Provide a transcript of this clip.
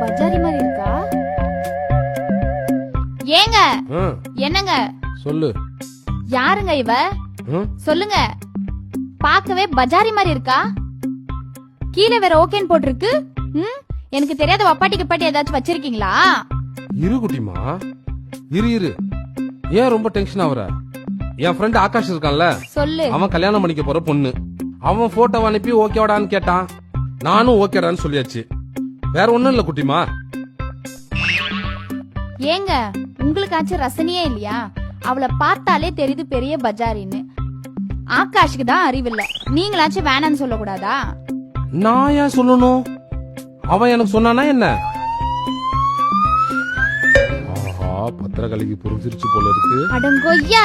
பஜாரி மாதிரி இருக்கா? ஏங்க என்னங்க சொல்லு. யாருங்க இவ? சொல்லுங்க. பார்க்கவே பஜாரி மாதிரி இருக்கா? கீழே வேற ஓகேன்னு போட்டிருக்கு. எனக்கு தெரியாத வப்பாட்டி கப்பாட்டி ஏதாச்சும் வச்சிருக்கீங்களா? இரு குட்டிமா, இரு. ஏன் ரொம்ப டென்ஷன் ஆகுற? என் ஃப்ரெண்ட் ஆகாஷ் இருக்கான்ல, சொல்லு. அவன் கல்யாணம் பண்ணிக்க போற பொண்ணு. அவன் போட்டோ அனுப்பி ஓகேவாடான்னு கேட்டான். நானும் ஓகேடான்னு சொல்லியாச்சு. வேற ஒண்ணும் இல்ல குட்டிமா. ஏங்க உங்களுக்காச்சும் ரசனையே இல்லையா? அவளை பார்த்தாலே தெரியுது பெரிய பஜாரின்னு. ஆகாஷுக்கு தான் அறிவில்ல. நீங்களாச்சும் வேணான்னு சொல்லக்கூடாதா? நான் ஏன் சொல்லணும்? அவன் எனக்கு சொன்னானா என்ன? ஆஹா, பத்திரகாளிக்கு புரிஞ்சிருச்சு போல இருக்கு. அடங்கொய்யா.